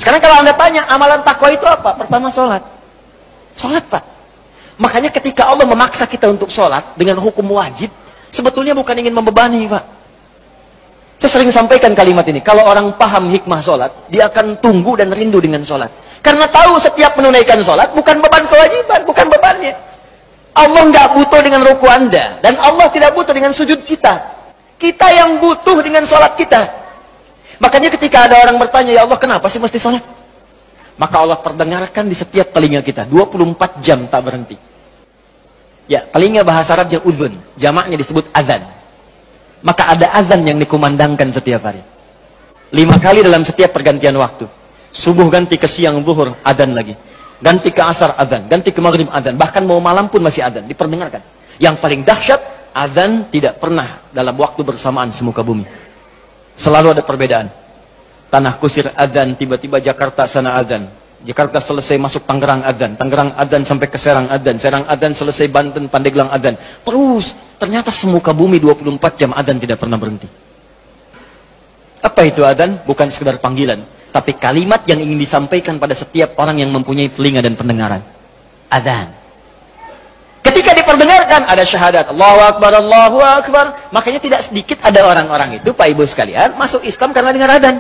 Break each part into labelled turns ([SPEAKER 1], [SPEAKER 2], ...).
[SPEAKER 1] Sekarang kalau Anda tanya, amalan takwa itu apa? Pertama sholat. Sholat, Pak. Makanya ketika Allah memaksa kita untuk sholat dengan hukum wajib, sebetulnya bukan ingin membebani, Pak. Saya sering sampaikan kalimat ini. Kalau orang paham hikmah sholat, dia akan tunggu dan rindu dengan sholat. Karena tahu setiap menunaikan sholat bukan beban kewajiban, bukan bebannya. Allah nggak butuh dengan ruku Anda. Dan Allah tidak butuh dengan sujud kita. Kita yang butuh dengan sholat kita. Makanya ketika ada orang bertanya, ya Allah kenapa sih mesti sholat? Maka Allah perdengarkan di setiap telinga kita. 24 jam tak berhenti. Ya, telinga bahasa Arabnya udhun. Jamaknya disebut azan. Maka ada azan yang dikumandangkan setiap hari. 5 kali dalam setiap pergantian waktu. Subuh ganti ke siang, zuhur, azan lagi. Ganti ke asar, azan. Ganti ke maghrib, azan. Bahkan mau malam pun masih azan. Diperdengarkan. Yang paling dahsyat, azan tidak pernah dalam waktu bersamaan semuka bumi. Selalu ada perbedaan. Tanah Kusir azan, tiba-tiba Jakarta sana azan. Jakarta selesai masuk Tangerang azan. Tangerang azan sampai ke Serang azan. Serang azan selesai Banten, Pandeglang azan. Terus, ternyata semuka bumi 24 jam azan tidak pernah berhenti. Apa itu azan? Bukan sekedar panggilan. Tapi kalimat yang ingin disampaikan pada setiap orang yang mempunyai telinga dan pendengaran. Azan. Ketika diperdengarkan, ada syahadat. Allahu Akbar, Allahu Akbar. Makanya tidak sedikit ada orang-orang itu, Pak Ibu sekalian, masuk Islam karena dengar azan.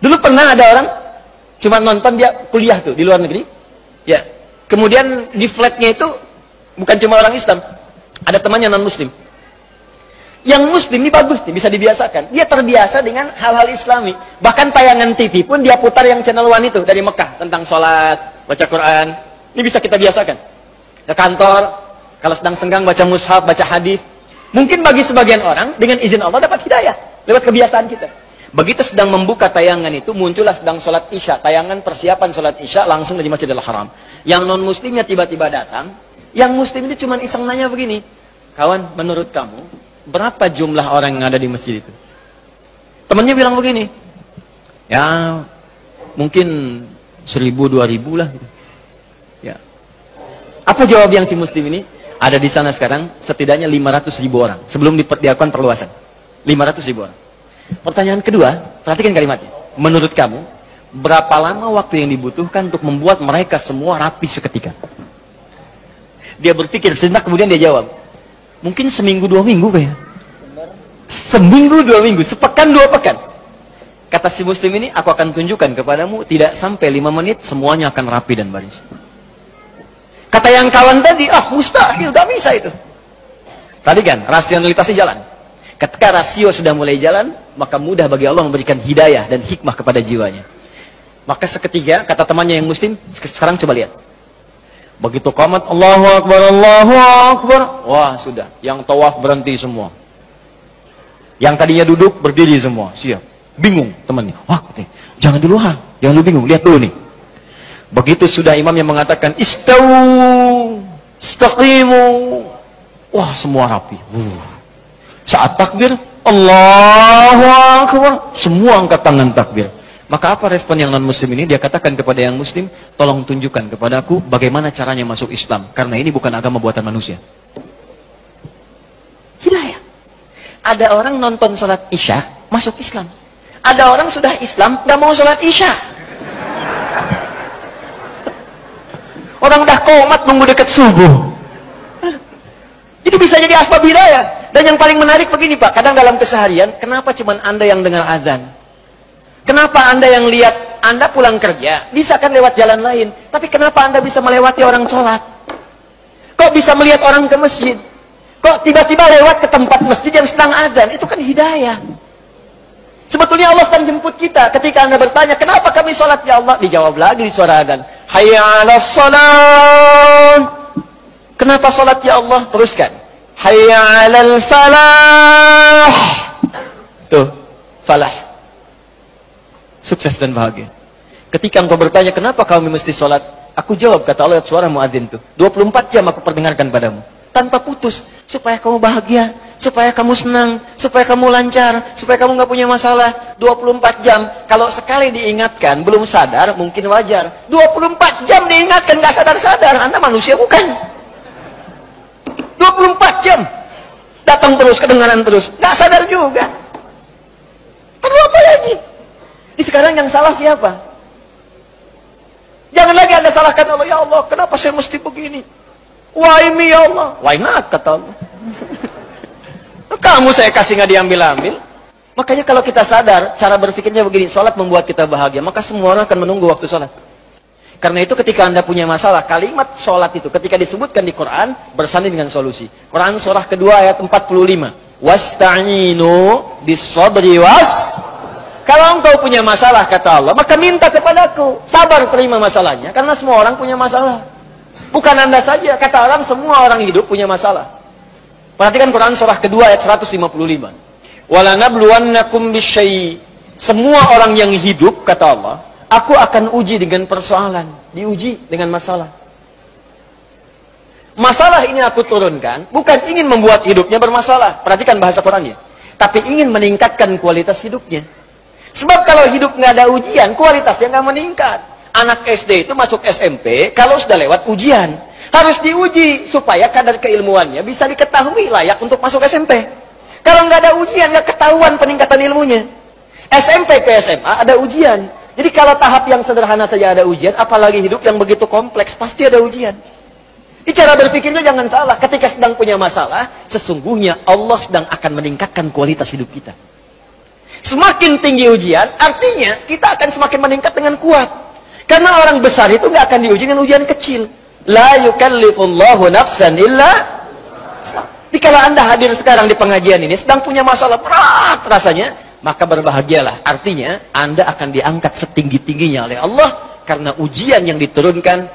[SPEAKER 1] Dulu pernah ada orang cuma nonton, dia kuliah tuh di luar negeri, ya. Kemudian di flatnya itu bukan cuma orang Islam, ada temannya non Muslim. Yang Muslim ini bagus nih, bisa dibiasakan. Dia terbiasa dengan hal-hal Islami. Bahkan tayangan TV pun dia putar yang channel One itu dari Mekah tentang sholat, baca Quran. Ini bisa kita biasakan. Ke kantor, kalau sedang senggang baca mushaf, baca hadis. Mungkin bagi sebagian orang dengan izin Allah dapat hidayah lewat kebiasaan kita. Begitu sedang membuka tayangan itu, muncullah sedang sholat isya. Tayangan persiapan sholat isya langsung dari Masjidil Haram. Yang non-muslimnya tiba-tiba datang. Yang muslim itu cuma iseng nanya begini. Kawan, menurut kamu, berapa jumlah orang yang ada di masjid itu? Temannya bilang begini. Ya, mungkin 1000, 2000 lah. Ya. Apa jawab yang si muslim ini? Ada di sana sekarang setidaknya 500.000 orang. Sebelum dilakukan perluasan. 500.000 orang. Pertanyaan kedua, perhatikan kalimatnya. Menurut kamu, berapa lama waktu yang dibutuhkan untuk membuat mereka semua rapi seketika? Dia berpikir sejenak, kemudian dia jawab, mungkin seminggu 2 minggu kayak. Seminggu 2 minggu, sepekan 2 pekan. Kata si muslim ini, aku akan tunjukkan kepadamu, tidak sampai 5 menit semuanya akan rapi dan baris. Kata yang kawan tadi, mustahil, gak bisa itu. Tadi kan, rasionalitasnya jalan. Ketika rasio sudah mulai jalan, maka mudah bagi Allah memberikan hidayah dan hikmah kepada jiwanya. Maka seketika, kata temannya yang muslim, sekarang coba lihat. Begitu qamat, Allahu Akbar, Allahu Akbar. Wah, sudah. Yang tawaf berhenti semua. Yang tadinya duduk, berdiri semua. Siap. Bingung temannya. Wah, jangan dulu jangan dulu bingung. Lihat dulu nih. Begitu sudah imam yang mengatakan, Istawu, istaqimu. Wah, semua rapi. Saat takbir, Allahu Akbar, semua angkat tangan takbir. Maka apa respon yang non-muslim ini? Dia katakan kepada yang muslim, tolong tunjukkan kepadaku bagaimana caranya masuk Islam. Karena ini bukan agama buatan manusia. Gila ya? Ada orang nonton sholat isya, masuk Islam. Ada orang sudah Islam, gak mau sholat isya. Orang udah qomat nunggu dekat subuh. Itu bisa jadi asbab hidayah. Dan yang paling menarik begini Pak, kadang dalam keseharian, kenapa cuma Anda yang dengar azan? Kenapa Anda yang lihat, Anda pulang kerja, bisa kan lewat jalan lain. Tapi kenapa Anda bisa melewati orang sholat? Kok bisa melihat orang ke masjid? Kok tiba-tiba lewat ke tempat masjid yang sedang azan? Itu kan hidayah. Sebetulnya Allah sedang jemput kita. Ketika Anda bertanya, kenapa kami sholat ya Allah? Dijawab lagi di suara azan. Hayya 'alas shalah. Kenapa sholat ya Allah? Teruskan. Hayya 'alal falah. Tuh, falah. Sukses dan bahagia. Ketika engkau bertanya, kenapa kami mesti sholat? Aku jawab, kata Allah, suara muadzin tuh. 24 jam aku perdengarkan padamu. Tanpa putus. Supaya kamu bahagia. Supaya kamu senang. Supaya kamu lancar. Supaya kamu gak punya masalah. 24 jam. Kalau sekali diingatkan, belum sadar, mungkin wajar. 24 jam diingatkan, gak sadar-sadar. Anda manusia bukan. 24 jam. Datang terus, kedengaran terus. Gak sadar juga. Perlu apa lagi? sekarang yang salah siapa? Jangan lagi Anda salahkan Allah, ya Allah, kenapa saya mesti begini? Why me ya Allah? Why not, kata Allah. Kamu saya kasih nggak diambil-ambil. Makanya kalau kita sadar, cara berpikirnya begini, sholat membuat kita bahagia, maka semua orang akan menunggu waktu sholat. Karena itu ketika Anda punya masalah, kalimat sholat itu ketika disebutkan di Quran, bersanding dengan solusi. Quran surah kedua ayat 45. Wasta'inu bis-sabri was. Kalau engkau punya masalah, kata Allah, maka minta kepadaku. Sabar terima masalahnya, karena semua orang punya masalah. Bukan Anda saja, kata orang, semua orang hidup punya masalah. Perhatikan Quran surah kedua ayat 155. Walanabluwannakum bisyai. Semua orang yang hidup, kata Allah, aku akan uji dengan persoalan. Diuji dengan masalah. Masalah ini aku turunkan, bukan ingin membuat hidupnya bermasalah. Perhatikan bahasa Qurannya. Tapi ingin meningkatkan kualitas hidupnya. Sebab kalau hidup nggak ada ujian, kualitasnya nggak meningkat. Anak SD itu masuk SMP, kalau sudah lewat ujian. Harus diuji, supaya kadar keilmuannya bisa diketahui layak untuk masuk SMP. Kalau nggak ada ujian, nggak ketahuan peningkatan ilmunya. SMP ke SMA ada ujian. Jadi kalau tahap yang sederhana saja ada ujian, apalagi hidup yang begitu kompleks, pasti ada ujian. Di cara berpikirnya jangan salah. Ketika sedang punya masalah, sesungguhnya Allah sedang akan meningkatkan kualitas hidup kita. Semakin tinggi ujian, artinya kita akan semakin meningkat dengan kuat. Karena orang besar itu nggak akan diuji dengan ujian kecil. La yukallifullahu nafsan illa. Jadi kalau Anda hadir sekarang di pengajian ini, sedang punya masalah berat rasanya, maka berbahagialah. Artinya, Anda akan diangkat setinggi-tingginya oleh Allah, karena ujian yang diturunkan,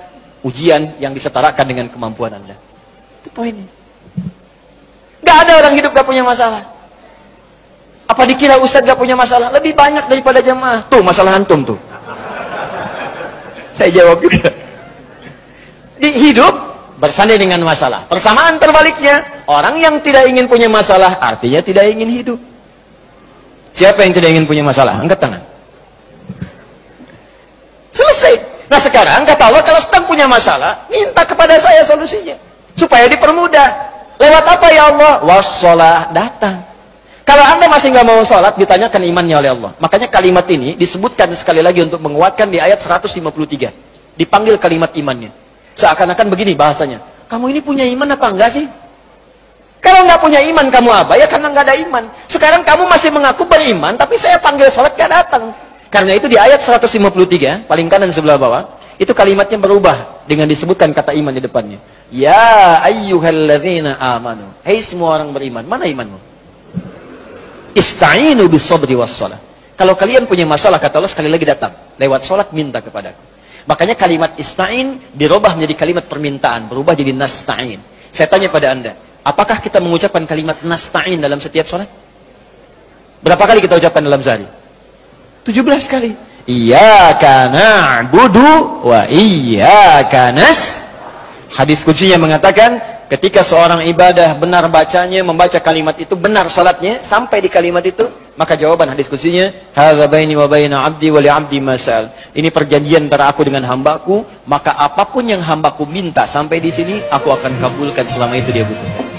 [SPEAKER 1] ujian yang disetarakan dengan kemampuan Anda. Itu poinnya. Nggak ada orang hidup nggak punya masalah. Apa dikira Ustadz gak punya masalah? Lebih banyak daripada jemaah. Tuh masalah antum tuh. Saya jawab juga. Di hidup bersanding dengan masalah. Persamaan terbaliknya, orang yang tidak ingin punya masalah artinya tidak ingin hidup. Siapa yang tidak ingin punya masalah? Angkat tangan. Selesai. Nah sekarang kata Allah, kalau sedang punya masalah, minta kepada saya solusinya supaya dipermudah. Lewat apa ya Allah? Wassalah, datang. Kalau Anda masih nggak mau sholat, ditanyakan imannya oleh Allah. Makanya kalimat ini disebutkan sekali lagi untuk menguatkan di ayat 153. Dipanggil kalimat imannya. Seakan-akan begini bahasanya. Kamu ini punya iman apa enggak sih? Kalau nggak punya iman kamu apa? Ya karena nggak ada iman. Sekarang kamu masih mengaku beriman, tapi saya panggil sholat nggak datang. Karena itu di ayat 153, paling kanan sebelah bawah, itu kalimatnya berubah dengan disebutkan kata iman di depannya. Ya ayyuhalladzina amanu. Hei semua orang beriman, mana imanmu? Ista'inu bis-sabri was-shalah. Kalau kalian punya masalah, kata Allah, sekali lagi datang. Lewat sholat minta kepadaku. Makanya kalimat ista'in dirubah menjadi kalimat permintaan, berubah jadi nasta'in. Saya tanya pada Anda, apakah kita mengucapkan kalimat nasta'in dalam setiap sholat? Berapa kali kita ucapkan dalam sehari? 17 kali. Iyyaka na'budu wa iyyaka nasta'in. Hadis qudsinya mengatakan, ketika seorang ibadah benar bacanya, membaca kalimat itu, benar salatnya, sampai di kalimat itu, maka jawaban hadis qudsinya, hadza baini wa baina 'abdi wa li 'abdi ma sa'al. Ini perjanjian antara aku dengan hambaku, maka apapun yang hambaku minta sampai di sini, aku akan kabulkan selama itu dia butuh.